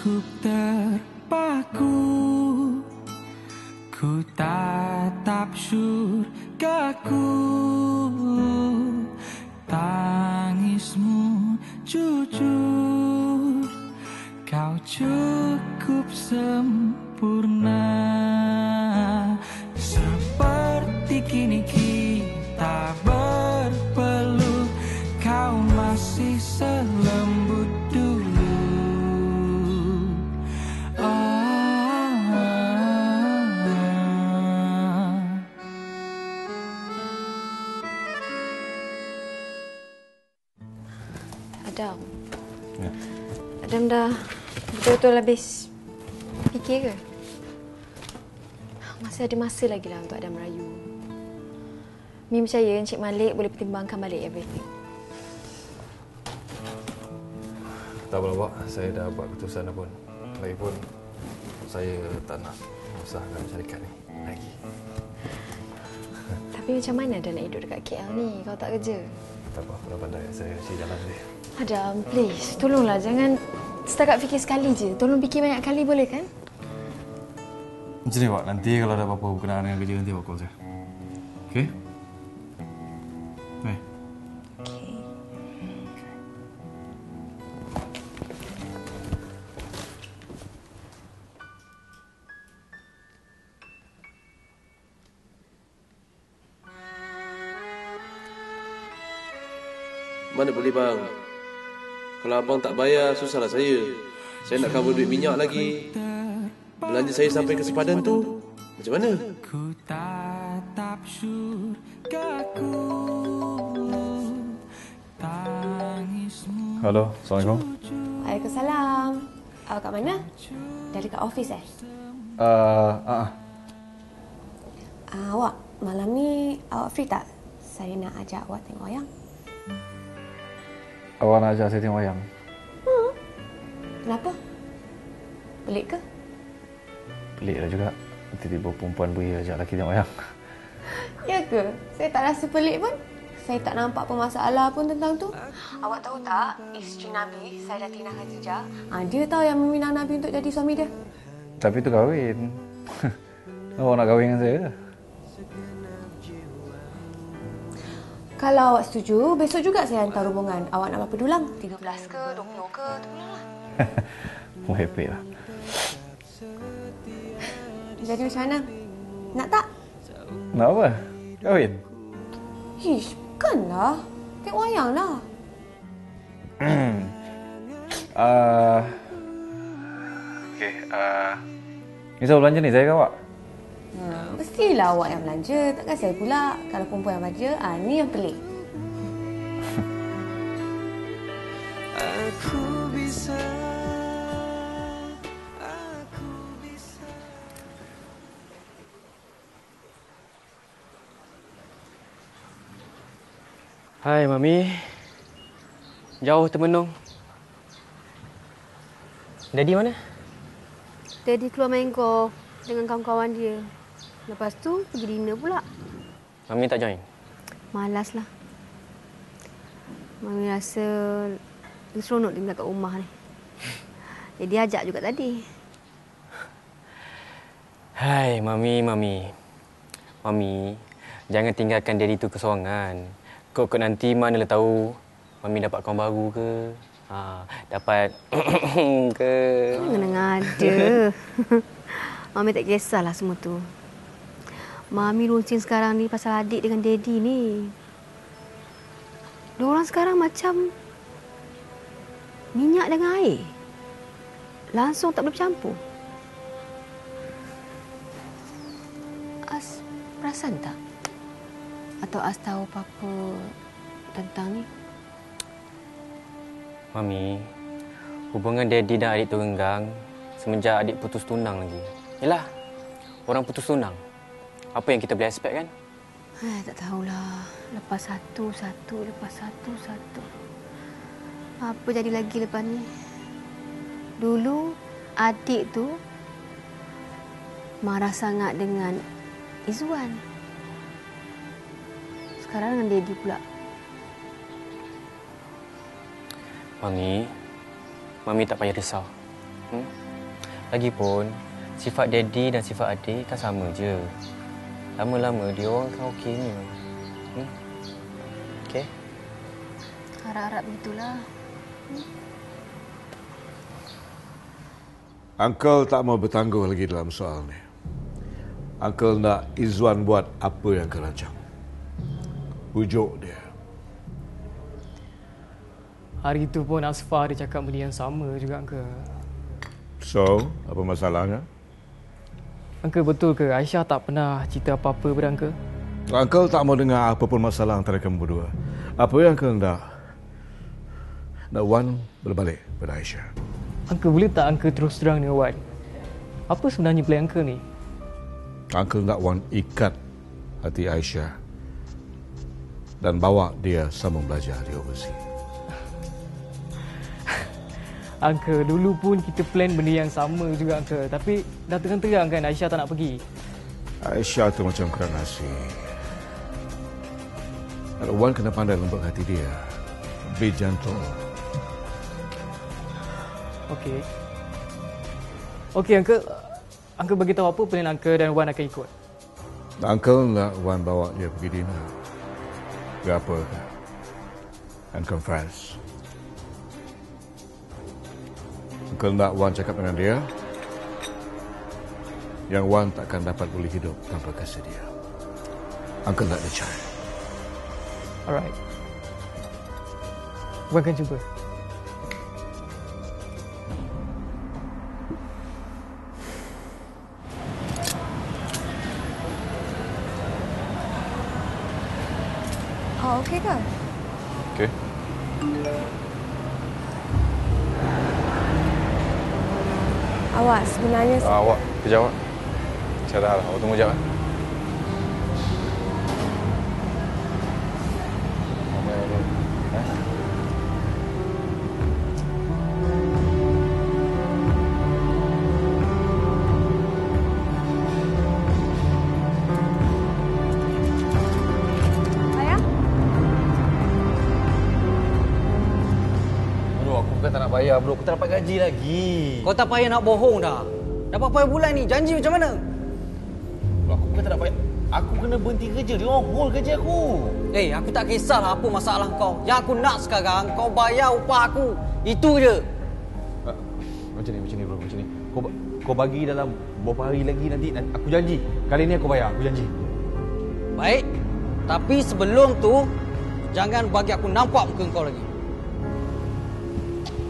cukup terpaku, ku tatap surgaku, tangismu jujur, kau cukup sempurna. Seperti kini kita berpeluh, kau masih selembut dulu. Adam. Ya. Adam dah betul-betul habis fikir ke? Masih ada masa lagi lah untuk Adam merayu. Mi percaya Encik Malik boleh pertimbangkan balik everything. Tak apalah, Pak. Saya dah buat keputusan dah pun. Lagipun, saya tak nak menyusahkan syarikat ni lagi. Tapi macam mana dah nak hidup dekat KL ni? Kau tak kerja? Tak apa, dah pandai. Saya cari jalan sendiri. Adam, please. Tolonglah. Jangan setakat fikir sekali je. Tolong fikir banyak kali boleh kan? Macam ni, Pak. Nanti kalau ada apa-apa berkenaan dengan kerja, nanti Pak call saya. Okey? Baik. Okey. Mana boleh bang? Kalau abang tak bayar, susahlah saya. Saya nak cover duit minyak lagi. Belanja saya sampai ke sepadan tu, macam mana? Ku tatap surgaku, tangismu. Halo, Assalamualaikum. Waalaikumsalam. Awak kat mana? Dah dekat office Awak, malam ni awak free tak? Saya nak ajak awak tengok wayang. Awak nak ajak saya tengok wayang? Kenapa? Pelik ke? Pelik lah juga. Tiba-tiba perempuan beria ajak lelaki tengok wayang. Ya ke? Saya tak rasa pelik pun. Saya tak nampak apa masalah pun tentang tu. Awak tahu tak, isteri Nabi, Sayyidatina Khadijah, dia tahu yang meminang Nabi untuk jadi suami dia. Tapi tu kahwin. Awak nak kahwin dengan saya ke? Kalau awak setuju, besok juga saya hantar hubungan. Awak nak berapa dulang? 13 ke, 20 ke, tolonglah. Merepek lah. Jadi macam mana? Nak tak? Nak apa? Kahwin? Ish, bukanlah. Tengok wayang lah. Okey, ni saya belanja ni, saya ke awak? Mestilah awak yang belanja. Takkan saya pula. Kalau perempuan yang belanja, ni yang pelik. Aku bisa. Hai, Mami. Jauh termenung. Daddy mana? Daddy keluar main golf dengan kawan-kawan dia. Lepas tu pergi dinner pula. Mami tak join? Malaslah. Mami rasa seronok tinggal kat rumah ni. Jadi ajak juga tadi. Hai, Mami. Mami, jangan tinggalkan Daddy tu keseorangan. Kok nanti manalah tahu Mami dapat kawan baru ke? Dapat ke? Jangan ada. Mami tak kisahlah semua tu. Mami runcing sekarang ni pasal adik dengan Daddy ni. Diorang sekarang macam minyak dengan air. Langsung tak boleh bercampur. As perasan tak? Atau As tahu apa-apa tentang ni? Mami, hubungan Daddy dan adik tu renggang semenjak adik putus tunang lagi. Yelah, orang putus tunang. Apa yang kita boleh expect kan? Tak tahulah. Lepas satu. Apa jadi lagi lepas ni? Dulu, adik tu marah sangat dengan Izzuan. Sekarang dengan Daddy pula. Mami tak payah risau. Lagipun, sifat daddy dan sifat adik kan sama je. Lama-lama dia orang akan okeynya. Okey? Harap-harap begitulah. Uncle tak mau bertangguh lagi dalam soal ni. Uncle nak Izwan buat apa yang Uncle rancang. Bujuk dia. Hari itu pun Asfar dia cakap benda yang sama juga, Uncle. So, apa masalahnya? Uncle, betul ke Aisyah tak pernah cerita apa-apa pada Uncle? Uncle tak mau dengar apa pun masalah antara kamu berdua. Apa yang Uncle nak Wan berbalik pada Aisyah. Uncle, boleh tak Uncle terus terang dengan Wan? Apa sebenarnya plan Uncle ni? Uncle nak Wan ikat hati Aisyah dan bawa dia sambung belajar di overseas. Uncle, dulu pun kita plan benda yang sama juga, Uncle. Tapi dah terang-terang kan Aisyah tak nak pergi. Aisyah tu macam keran nasi. Wan kena pandai lembut hati dia. Be gentle. Okey. Okey, Uncle. Uncle bagi tahu apa plan Uncle dan Wan akan ikut. Uncle nak Wan bawa dia pergi dinner. Berapa? And confess. Uncle nak Wan cakap dengan dia yang Wan takkan dapat boleh hidup tanpa kasih dia. Uncle nak dia cari. Alright. Wan akan jumpa. Okey ke? Okey. Awak sebenarnya... Awak, kejap awak. Saya dah lah. Awak tunggu sekejap. Bayar bro, aku tak dapat gaji lagi. Kau tak payah nak bohong dah. Dapat payah bulan ni, janji macam mana? Bro, aku bukan tak dapat. Aku kena berhenti kerja, dia orang hold kerja aku. Aku tak kisahlah apa masalah kau. Yang aku nak sekarang, kau bayar upah aku. Itu je. Macam ni bro, macam ni. Kau bagi dalam beberapa hari lagi nanti aku janji. Kali ni aku bayar, aku janji. Baik. Tapi sebelum tu, jangan bagi aku nampak muka kau lagi.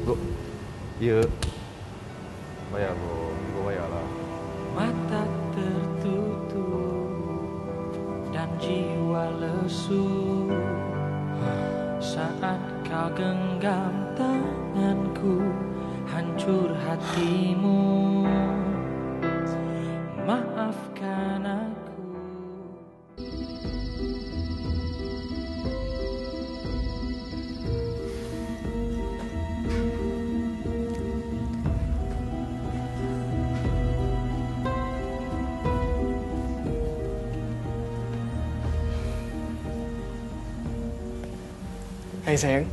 Bro, ya. Bayar bro, kau bayarlah. Mata tertutup dan jiwa lesu saat kau genggam tanganku, hancur hatimu. Maafkan aku. Hai sayang.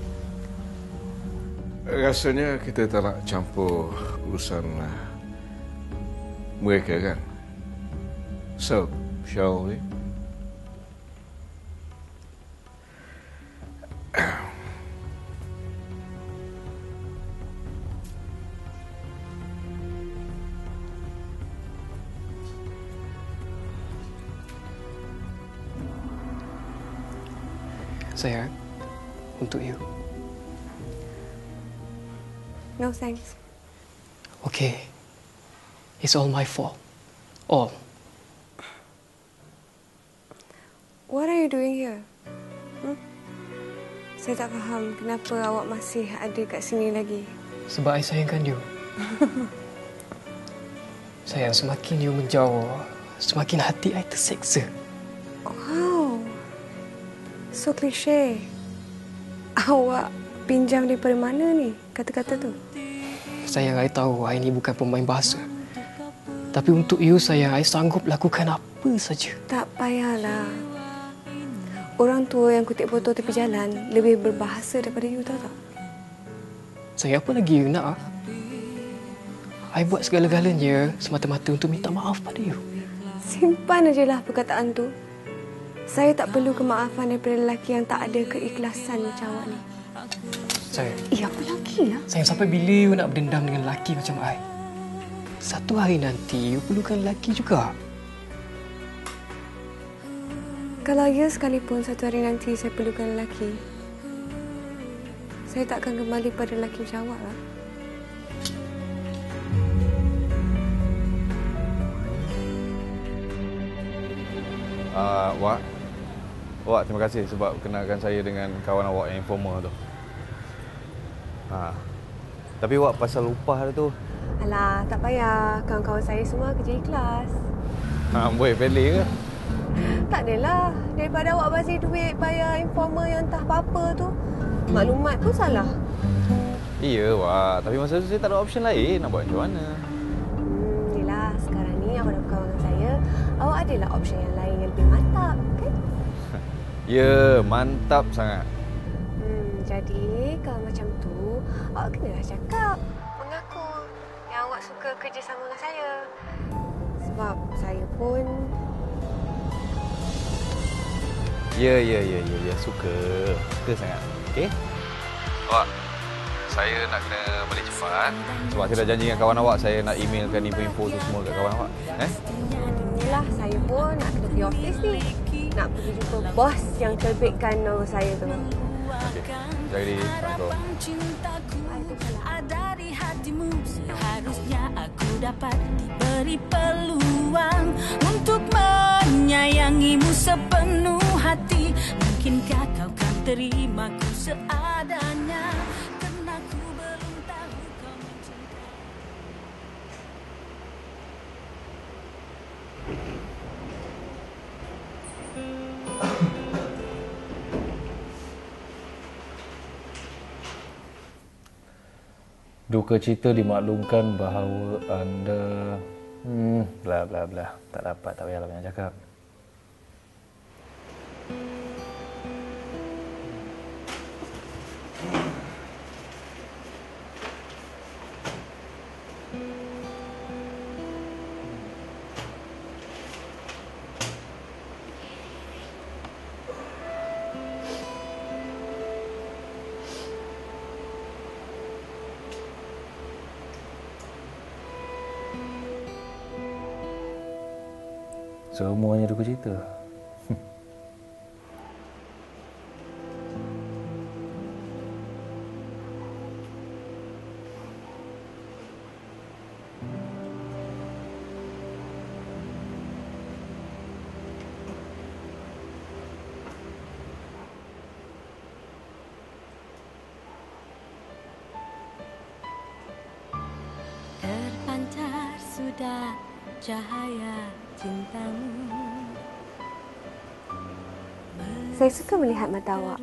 Rasanya kita tak nak campur urusan mereka kan? So, shall we? Sayang, untuk you. No thanks. Okay. It's all my fault. All. What are you doing here? Saya tak faham kenapa awak masih ada kat sini lagi. Sebab I sayangkan you. Sayang, semakin you menjauh, semakin hati I terseksa. Wow. So cliche. Awak pinjam daripada mana ni kata-kata tu? Sayang, I tahu I ni bukan pemain bahasa. Tapi untuk you, sayang, I sanggup lakukan apa saja. Tak payahlah. Orang tua yang kutip botol tepi jalan lebih berbahasa daripada you, tahu tak? Sayang, apa lagi you nak? I buat segala-galanya semata-mata untuk minta maaf pada you. Simpan ajalah perkataan tu. Saya tak perlu kemaafan daripada lelaki yang tak ada keikhlasan macam awak ni. Sayang. Apa lagi ya? Sayang, sampai bila you nak berdendam dengan lelaki macam I? Satu hari nanti, you perlukan lelaki juga. Kalau ya sekalipun satu hari nanti saya perlukan lelaki, saya tak akan kembali pada lelaki macam awak lah. Wak, terima kasih sebab kenalkan saya dengan kawan awak yang informal tu. Tapi Wak, pasal upah tu. Alah, tak payah. Kawan-kawan saya semua kerja ikhlas. Boleh pelik ke? Tak adalah. Daripada awak bagi duit bayar informal yang entah apa-apa tu, maklumat pun salah. Iya, Wak. Tapi masa tu saya tak ada option lain. Nak buat macam mana? Yelah, sekarang ni awak dah berkawan dengan saya, awak adalah option yang lain yang lebih mantap, kan? Ya, mantap sangat. Jadi, kalau macam tu, awak kenalah cakap, mengaku yang awak suka kerjasama dengan saya. Sebab saya pun... Ya, suka sangat. Okey? Awak, saya nak kena balik cepat. Sebab saya dah janji dengan kawan awak, saya nak emailkan info-info tu semua kat kawan awak. Yelah, saya pun nak kena pergi office ni. Nak pergi jumpa bos yang terbitkan nama saya tu. Okey, jaga diri. Ada di hatimu, seharusnya aku dapat diberi peluang untuk menyayangimu sepenuh hati. Mungkinkah kau kan terimaku seadanya, karena ku belum tahu kau mencintai. Duka cita dimaklumkan bahawa anda... bla bla bla. Tak dapat, tak payahlah banyak cakap. Semuanya duka cita. Terpancar sudah cahaya cintamu. Saya suka melihat mata awak.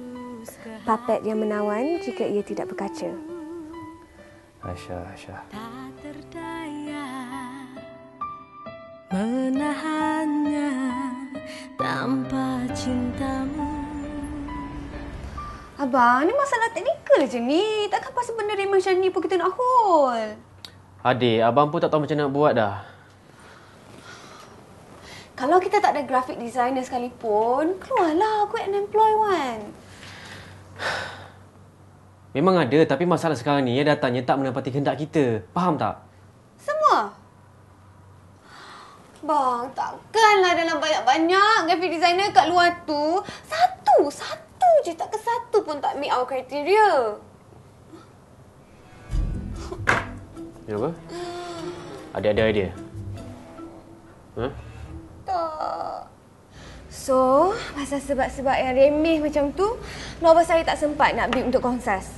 Papet yang menawan jika ia tidak berkaca. Aisyah. Tak terdaya menahannya tanpa cintamu. Abang, ni masalah teknikal je ni. Takkan pasal benda remeh macam ni pun kita nak hold. Adik, abang pun tak tahu macam nak buat dah. Kalau kita tak ada graphic designer sekalipun, keluarlah aku unemployed Wan. Memang ada, tapi masalah sekarang ni, datanya tak menepati kehendak kita. Faham tak? Semua? Bang, takkanlah dalam banyak-banyak graphic designer kat luar tu, satu je, tak ke satu pun tak meet our criteria. Ya apa? Ada idea? Tak. So, pasal sebab-sebab yang remeh macam tu, Nova saya tak sempat nak bid untuk konses.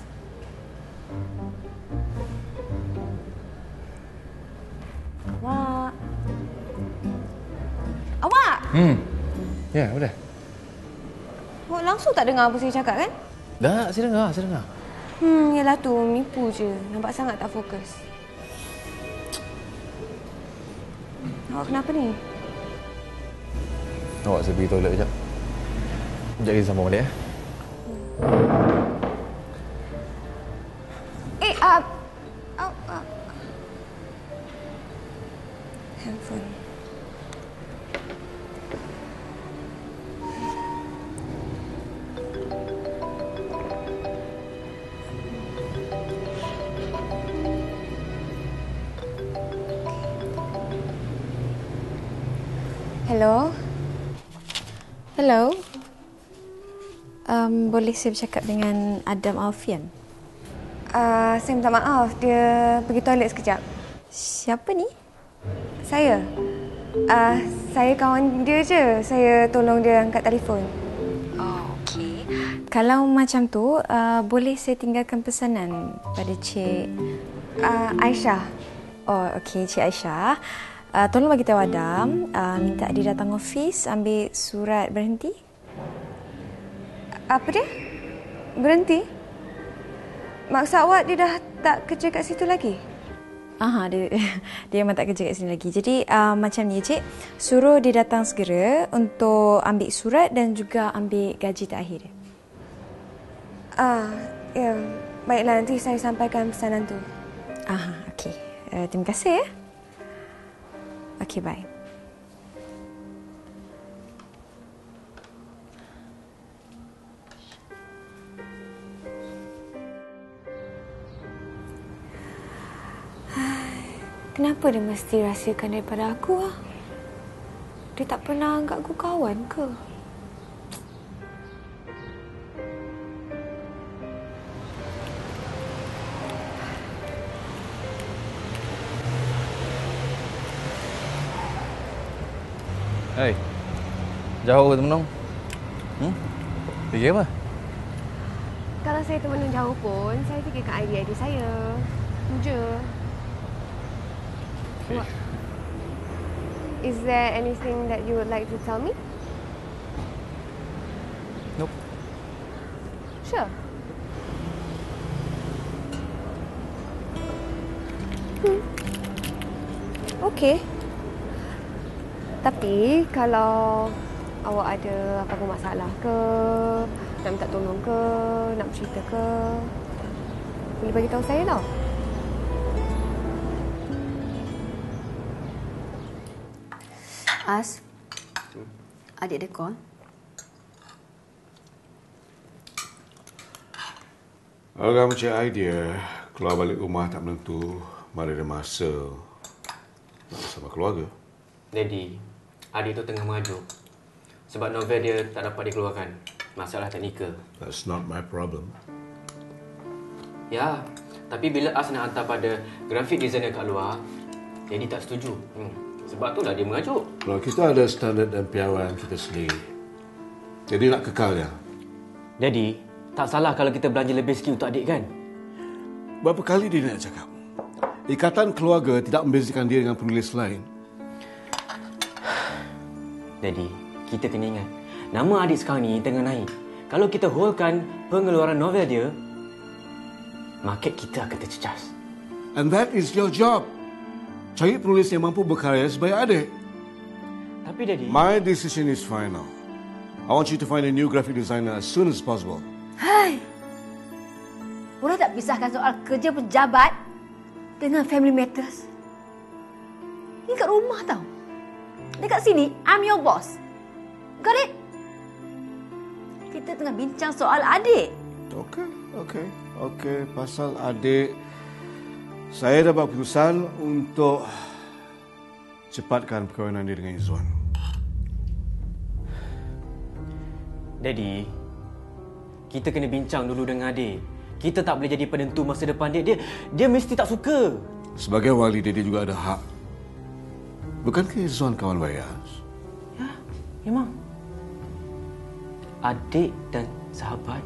Awak? Ya, udah. Awak langsung tak dengar apa saya cakap kan? Dah, saya dengar. Yalah tu, nipu je. Nampak sangat tak fokus. Awak kenapa ni? Awak, saya pergi toilet kejap. Sekejap lagi sambung balik, Hello. Hello. Boleh saya bercakap dengan Adam Alfian? Saya minta maaf, dia pergi toilet sekejap. Siapa ni? Saya. Saya kawan dia je. Saya tolong dia angkat telefon. Oh, okey. Kalau macam tu, boleh saya tinggalkan pesanan pada Cik Aisyah. Oh, okey, Cik Aisyah. Tolong bagi tahu Adam, minta dia datang ofis ambil surat berhenti. Apa dia? Berhenti? Maksud awak dia dah tak kerja kat situ lagi? Aha, dia memang tak kerja kat sini lagi. Jadi macam ni Cik, suruh dia datang segera untuk ambil surat dan juga ambil gaji terakhir dia. Ya, baiklah, nanti saya sampaikan pesanan tu. Aha, okey. Terima kasih ya. Okey, bye. Kenapa dia mesti rahsiakan daripada aku? Dia tak pernah anggap aku kawan ke? Hei, jauh ke Temenung? Fikir apa? Kalau saya ke Temenung jauh pun, saya fikirkan idea-idea saya. Je. Okay. Is there anything that you would like to tell me? Nope. Sure. Okay. Tapi kalau awak ada apa-apa masalah ke, nak minta tolong ke, nak bercerita ke, boleh bagi tahu saya tau. As, adik dia call. Agak macam idea keluar balik rumah tak menentu, mana ada masa nak bersama keluarga. Daddy, adik tu tengah mengajuk. Sebab novel dia tak dapat dikeluarkan. Masalah teknikal. That's not my problem. Ya, tapi bila As nak hantar pada graphic designer kat luar, Daddy tak setuju. Sebab itulah dia mengajuk. Kalau kita ada standard dan piawaian kita sendiri, jadi nak kekal ya. Daddy, tak salah kalau kita belanja lebih sikit untuk adik kan? Berapa kali dia nak cakap? Ikatan keluarga tidak membezakan dia dengan penulis lain. Daddy, kita kena ingat, nama adik sekarang ni tengah naik. Kalau kita holkan pengeluaran novel dia, market kita akan tercecas. And that is your job. Cari penulis yang mampu berkarya sebagai adik. Tapi Daddy... My decision is final. I want you to find a new graphic designer as soon as possible. Hai! Boleh tak pisahkan soal kerja pejabat dengan family matters? Ini kat rumah tau. Dekat sini, I'm your boss. Got it? Kita tengah bincang soal adik. Okey. Pasal adik, saya dah buat keputusan untuk cepatkan perkahwinan dia dengan Izzuan. Daddy, kita kena bincang dulu dengan adik. Kita tak boleh jadi penentu masa depan dia. Dia mesti tak suka. Sebagai wali dia juga ada hak. Bukankah Izzuan kawan Bayas? Ya, memang. Adik dan sahabat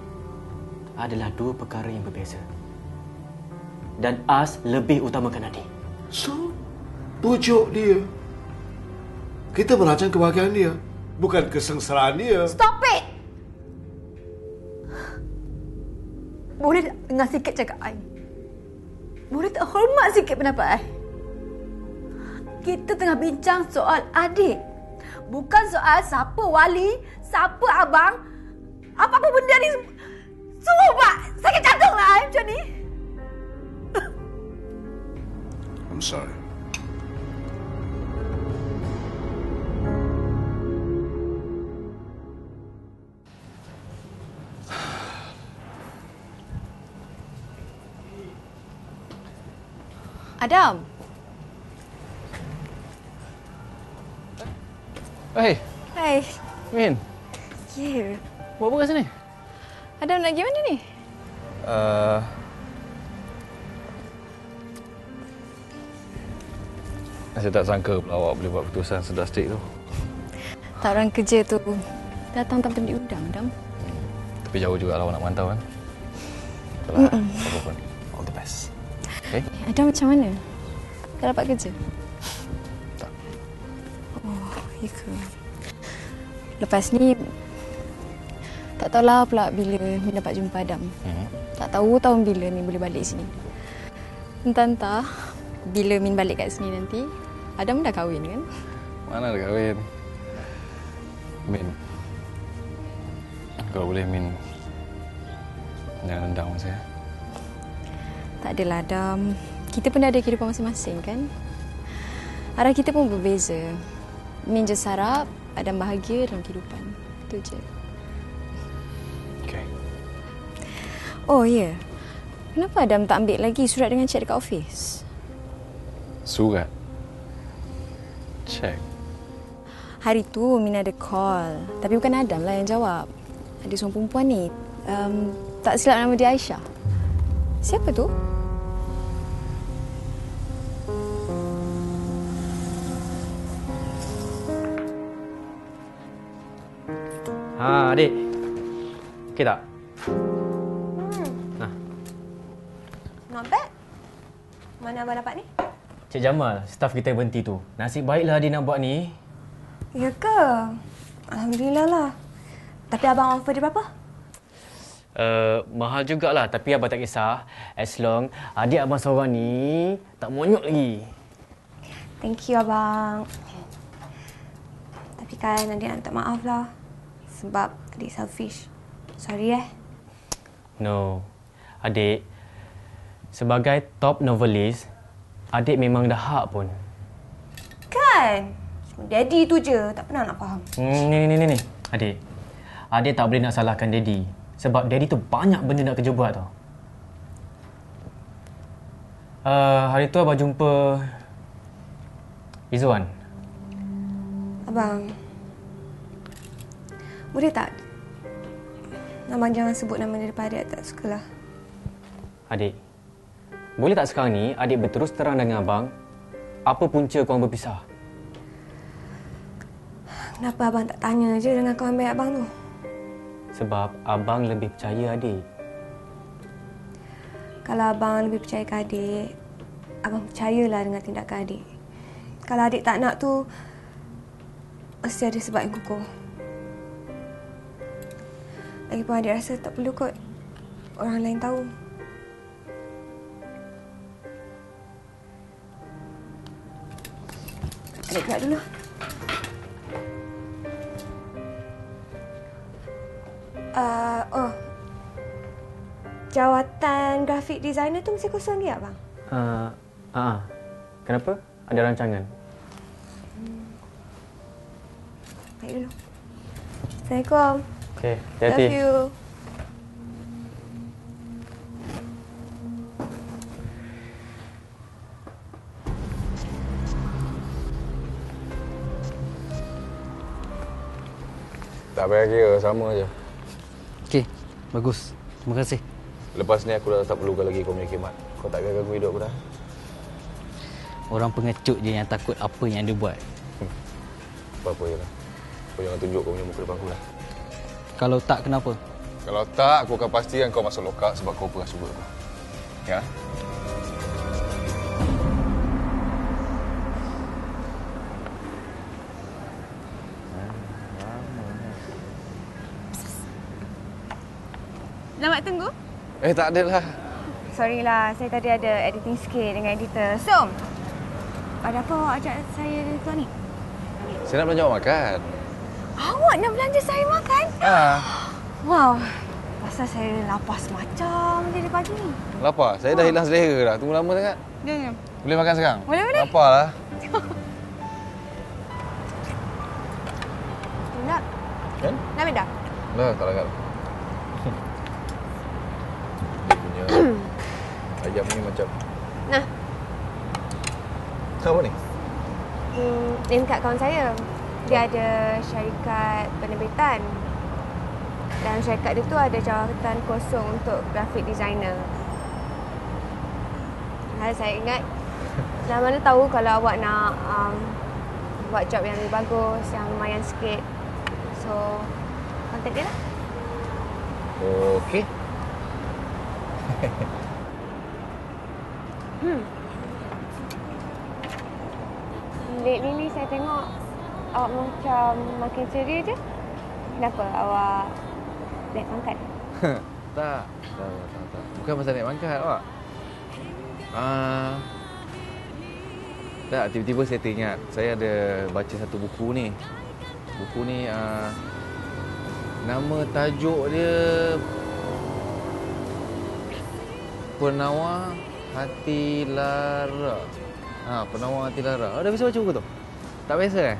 adalah dua perkara yang berbeza. Dan As lebih utamakan adik. So, pujuk dia. Kita merancang kebahagiaan dia, bukan kesengsaraan dia. Stop it! Boleh tak dengar sikit cakap I? Boleh tak hormat sikit pendapat I? Kita tengah bincang soal adik. Bukan soal siapa wali, siapa abang. Apa-apa benda ni. Semua Pak. Sakit jantung lah I macam ni. I'm sorry. Adam. Hei, Hai. Min. Ya. Buat apa kat sini? Adam nak pergi mana ni? Saya tak sangka pula awak boleh buat keputusan sedrastik tu. Tak, orang kerja tu datang tanpa diundang, Adam. Tapi jauh juga lah awak nak mantau kan. Itulah, apa pun. All the best. Okay? Adam macam mana? Tak dapat kerja? Tak. Oh, ya ke? Lepas ni, tak tahulah pula bila Min dapat jumpa Adam. Tak tahu tahun bila Min boleh balik sini. Entah-entah bila Min balik kat sini nanti, Adam dah kahwin kan? Mana dah kahwin? Min. Kalau boleh, Min. Jangan rendang saya. Tak adalah, Adam. Kita pun ada kehidupan masing-masing kan? Arah kita pun berbeza. Min just harap Adam bahagia dalam kehidupan. Itu je. Okay. Oh, ya. Yeah. Kenapa Adam tak ambil lagi surat dengan cek dekat office? Surat? Cek? Hari tu Min ada call. Tapi bukan Adam lah yang jawab. Ada seorang perempuan ni. Tak silap nama dia Aisyah. Siapa tu? Ha, adik. Okey tak? Not bad. Mana abang dapat ni? Cik Jamal, staf kita berhenti tu. Nasib baiklah dia nak buat ni. Ya ke? Alhamdulillah lah. Tapi abang offer dia berapa? Mahal jugalah, tapi abang tak kisah. As long adik abang seorang ni tak monyok lagi. Thank you, abang. Tapi kan adik nak minta maaf lah. Sebab adik selfish. Sorry No. Adik, sebagai top novelist, adik memang dah hak pun. Kan? Cuma daddy tu je. Tak pernah nak faham. Ni. Adik. Adik tak boleh nak salahkan daddy. Sebab daddy tu banyak benda nak kerja buat tau. Hari tu abang jumpa Izzuan. Abang, boleh tak? Abang jangan sebut nama dia depan adik, tak sukalah. Adik, boleh tak sekarang ni adik berterus terang dengan abang apa punca korang berpisah? Kenapa abang tak tanya je dengan kawan baik abang tu? Sebab abang lebih percaya adik. Kalau abang lebih percaya ke adik, abang percayalah dengan tindakan adik. Kalau adik tak nak tu, mesti ada sebab yang kukuh. Lagipun adik rasa tak perlu kot orang lain tahu. Adik keluar dulu. Jawatan grafik designer tu mesti kosong lagi tak, bang? Kenapa? Ada rancangan? Baik dulu. Assalamualaikum. Okey, hati-hati. Love you. Tak payah kira, sama je. Okey, bagus. Terima kasih. Lepas ni aku dah tak perlukan lagi kau punya khidmat. Kau tak payah ganggu hidup aku dah. Orang pengecut je yang takut apa yang dia buat. Apa-apa je lah. Kau jangan tunjuk kau punya muka depan aku lah. Kalau tak, kenapa? Kalau tak, aku akan pastikan kau masuk lokap sebab kau pernah sebut aku. Ya? Selamat tunggu. Tak ada lah. Sorry lah, saya tadi ada editing sikit dengan editor. So, ada apa awak ajak saya tuan ni? Saya nak belanja awak makan. Awak nak belanja saya makan? Wow, pasal saya lapar semacam dari pagi ni. Lapar? Saya dah hilang selera dah. Tunggu lama sangat. Jangan. Boleh makan sekarang? Boleh. Lapar lah. Nak? Kan? Nak minta? Dah, tak larat. Dia punya ayam ni macam... Nah. Apa ni? Ini dekat kawan saya. Dia ada syarikat penerbitan. Dalam syarikat dia tu ada jawatan kosong untuk graphic designer. Saya ingat, dah mana tahu kalau awak nak buat job yang lebih bagus, yang lumayan sikit. So, kontak dia lah. Okey. Lately ni saya tengok awak macam makin ceria je. Kenapa awak naik pangkat? Tak. Bukan pasal naik pangkat, awak. Tak, tiba-tiba saya teringat. Saya ada baca satu buku ni. Buku ni, nama tajuk dia Penawar Hati Lara. Penawar Hati Lara. Dah biasa baca buku tu? Tak biasa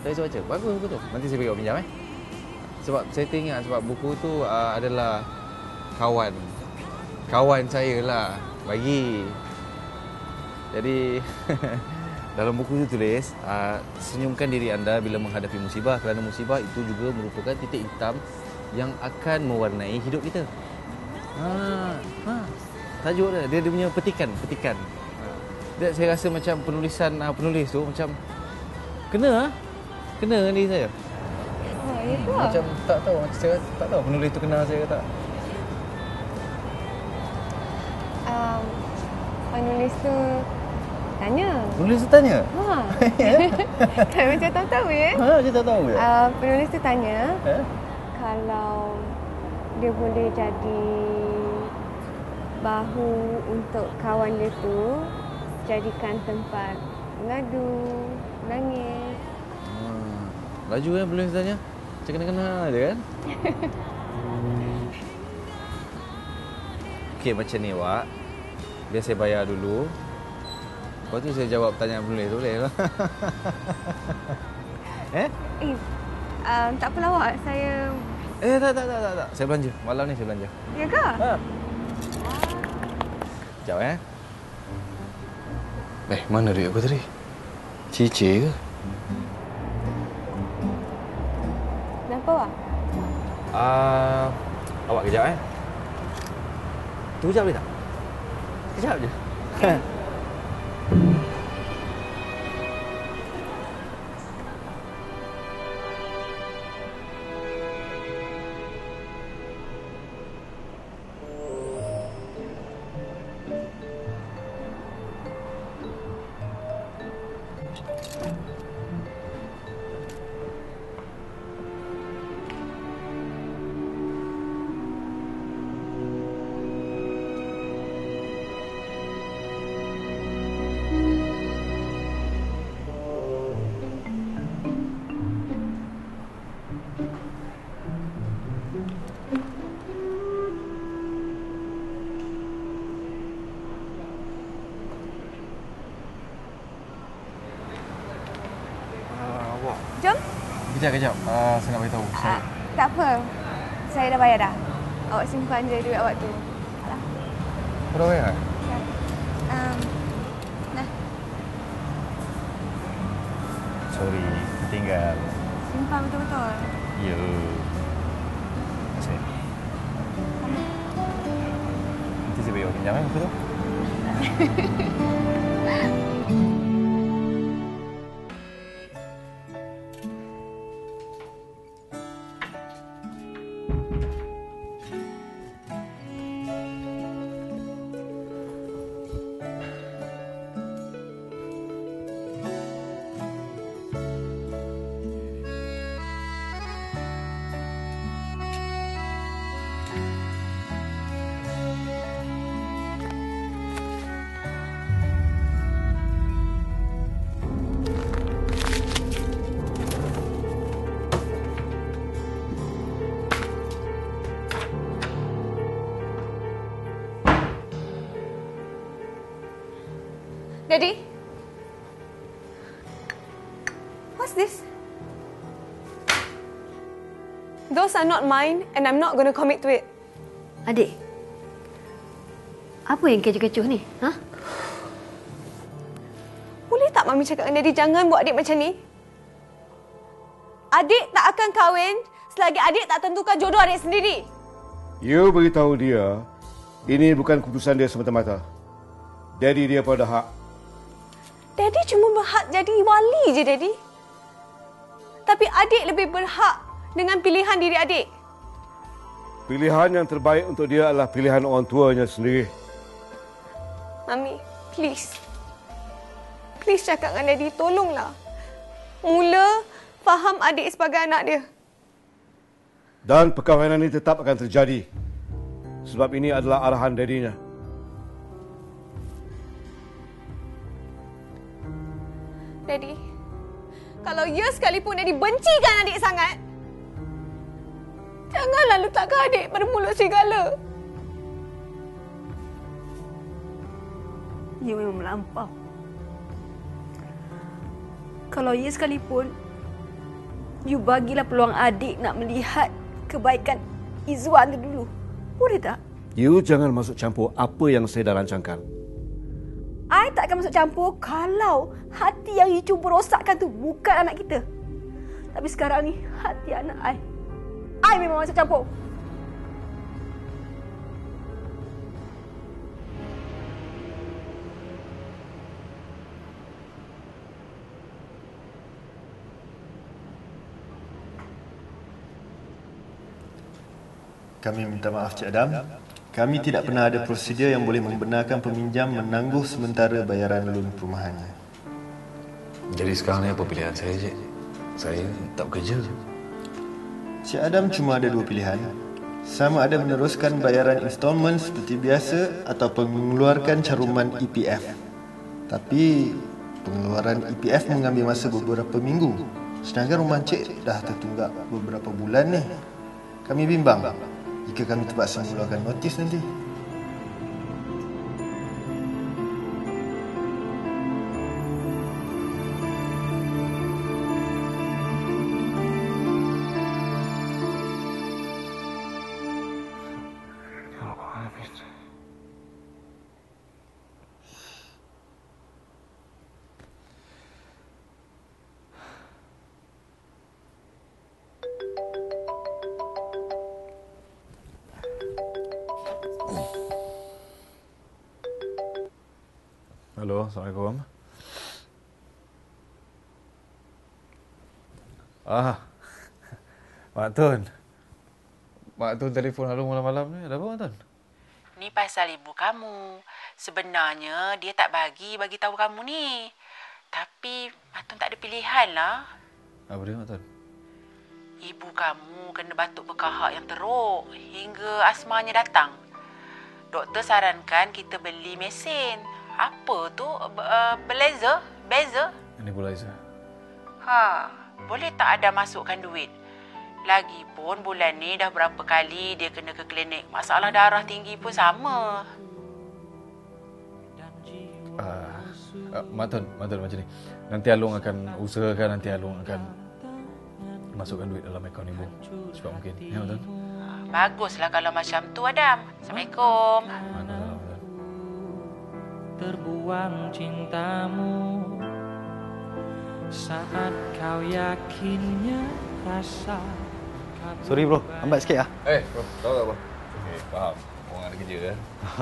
Tak biasa baca? Bagus buku tu. Nanti saya bagi awak pinjam Sebab saya teringat sebab buku tu adalah kawan saya lah bagi. Jadi dalam buku itu tulis, senyumkan diri anda bila menghadapi musibah kerana musibah itu juga merupakan titik hitam yang akan mewarnai hidup kita. Tajuk dia punya petikan. Saya rasa macam penulis tu macam kena dengan diri saya. Ya ke? Macam tak tahu, saya tak tahu penulis tu kenal saya ke tak. Penulis tu tanya. Penulis tu tanya? Kan macam tahu ya? Macam tak tahu ya? Penulis tu tanya kalau dia boleh jadi bahu untuk kawan dia tu, jadikan tempat mengadu, menangis. Laju kan penulis tanya? Macam kena-kena je kan? Okey, macam ni awak. Biar saya bayar dulu. Lepas tu saya jawab pertanyaan penulis tu, boleh lah. Tak apalah awak, saya... Tak. Saya belanja. Malam ni saya belanja. Ya ke? Sekejap mana duit aku tadi? Cici ke? Kenapa awak? Awak kejap Tunggu sekejap boleh tak? Sekejap je. Jom. Kejap. Saya nak beritahu. Tak apa. Saya dah bayar dah. Awak simpan je duit awak tu. Alah. Kau dah bayar? Nah. Sorry, tinggal. Simpan betul-betul. Ya. Terima kasih. Nanti saya bagi awak pinjam buku tu. Daddy? What's this? Those are not mine and I'm not going to commit to it. Adik, apa yang kecoh-kecoh ni? Boleh tak Mami cakap dengan Daddy jangan buat adik macam ni? Adik tak akan kahwin selagi adik tak tentukan jodoh adik sendiri. You beritahu dia, ini bukan keputusan dia semata-mata. Daddy dia pun ada hak. Daddy cuma berhak jadi wali je, Daddy. Tapi adik lebih berhak dengan pilihan diri adik. Pilihan yang terbaik untuk dia adalah pilihan orang tuanya sendiri. Mami, please. Please cakap dengan Daddy, tolonglah. Mula faham adik sebagai anak dia. Dan perkahwinan ini tetap akan terjadi. Sebab ini adalah arahan Daddy-nya. Daddy, kalau ya sekalipun Daddy bencikan adik sangat, janganlah letakkan adik pada mulut serigala. You memang melampau. Kalau ya sekalipun, you bagilah peluang adik nak melihat kebaikan Izwan tu dulu. Boleh tak? You jangan masuk campur apa yang saya dah rancangkan. I tak akan masuk campur kalau hati yang you cuba rosakkan tu bukan anak kita. Tapi sekarang ni, hati anak I memang masuk campur. Kami minta maaf Cik Adam. Kami tidak pernah ada prosedur yang boleh membenarkan peminjam menangguh sementara bayaran loan perumahannya. Jadi sekarang ni apa pilihan saya, Cik? Saya tak bekerja. Cik Adam cuma ada dua pilihan. Sama ada meneruskan bayaran installment seperti biasa atau mengeluarkan caruman EPF. Tapi pengeluaran EPF mengambil masa beberapa minggu. Sedangkan rumah Cik dah tertunggak beberapa bulan ni. Kami bimbang jika kami terpaksa mengeluarkan notis nanti. Halo, Assalamualaikum. Mak Tun. Mak Tun telefon halu malam-malam ni. Ada apa, Mak Tun? Ni pasal ibu kamu. Sebenarnya dia tak bagi tahu kamu ni. Tapi Mak Tun tak ada pilihan lah. Apa dia, Mak Tun? Ibu kamu kena batuk berkahak yang teruk hingga asmanya datang. Doktor sarankan kita beli mesin. Apa tu? Beza? Ini Belazer. Boleh tak ada masukkan duit? Lagipun bulan ni dah berapa kali dia kena ke klinik. Masalah darah tinggi pun sama. Mak Tun macam ni. Nanti Alung akan usahakan, nanti Alung akan masukkan duit dalam akaun ibu cepat mungkin. Ya, Mak Tun? Baguslah kalau macam tu, Adam. Assalamualaikum. Terbuang cintamu saat kau yakinnya rasa. Sorry bro, lambat sikit lah. Bro, tahu tak apa? Okay, faham. Orang ada kerja kan?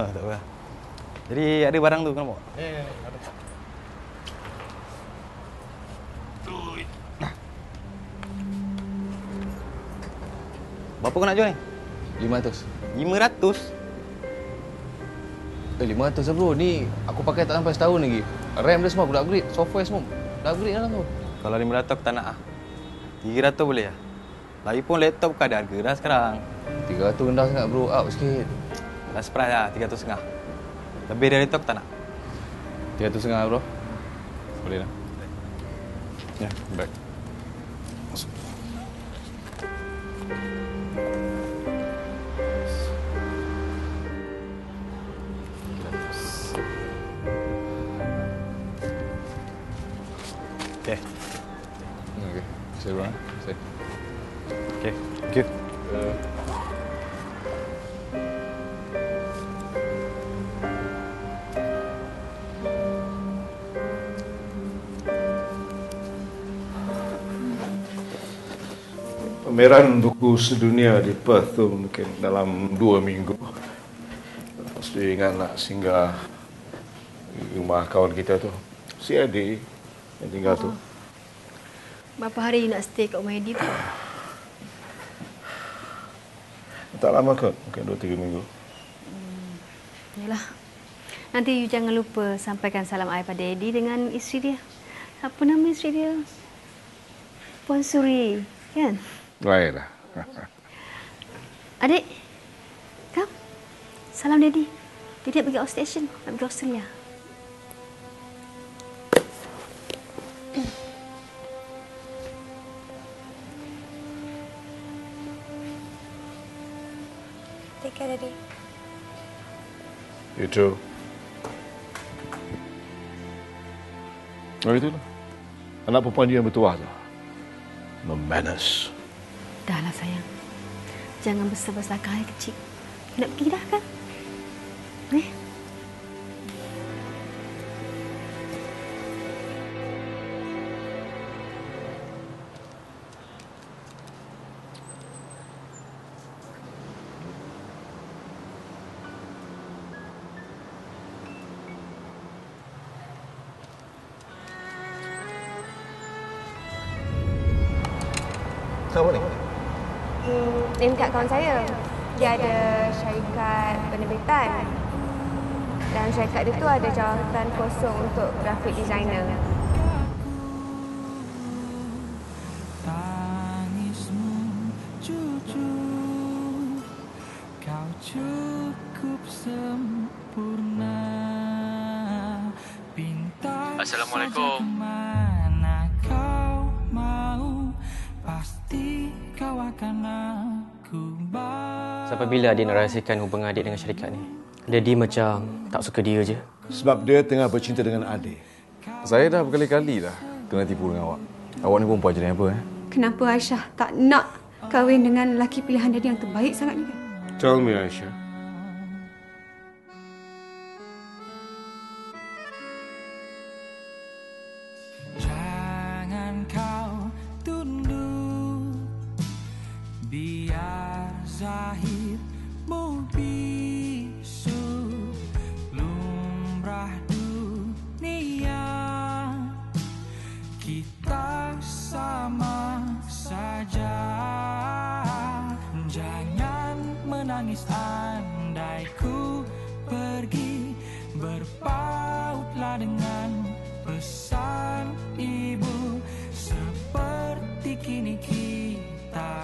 Tak apa. Jadi ada barang tu kena bawa? Ada. Berapa kau nak jual ni? 500. 500? 500 lah bro, ni aku pakai tak sampai setahun lagi. RAM dia semua aku dah upgrade, software semua dah upgrade dalam tu. Kalau 500 aku tak nak lah. 300 boleh lah. Lagipun laptop bukan ada harga dah sekarang. 300 rendah sangat bro, up sikit. Last price lah, 350. Lebih dari tu aku tak nak. 350 bro. Boleh lah. Ya, baik. Masuk. Okay. Okay. Saya bro. Saya. Okay. Thank you. pameran buku sedunia di Perth tu mungkin dalam 2 minggu. Lepas tu ingat nak singgah di rumah kawan kita tu, si Adi yang tinggal tu. Berapa hari nak stay kat rumah Eddie tu? Tak lama kot, mungkin 2-3 minggu. Yalah. Nanti you jangan lupa sampaikan salam I pada Eddie dengan isteri dia. Apa nama isteri dia? Puan Suri, kan? Baiklah. Adik, come. Salam Daddy. Daddy nak pergi outstation, nak pergi Australia. Take care, Daddy. You too. Oh, itu lah. Anak perempuan dia yang bertuah tu. No manners. Dahlah sayang. Jangan besar-besar kali kecil. Nak pergi dah kan? Siapa ni? Ini dekat kawan saya. Dia ada syarikat penerbitan. Dan syarikat dia tu ada jawatan kosong untuk grafik designer. Tangismu jujur, kau cukup sempurna. Bintang Assalamualaikum. mana kau mau, pasti kau akan aku bawa. Sampai bila adik nak rahsiakan hubungan adik dengan syarikat ni? Daddy macam tak suka dia je. Sebab dia tengah bercinta dengan adik. Saya dah berkali-kali dah kena tipu dengan awak. Awak ni perempuan jenis apa Kenapa Aisyah tak nak kahwin dengan lelaki pilihan Daddy yang terbaik sangat ni kan? Tell me, Aisyah. Jangan kau tunduk, biar zahirmu bisu. Lumrah dunia, kita sama saja. Jangan menangis andai ku pergi, berpautlah dengan pesan ibu. Seperti kini kita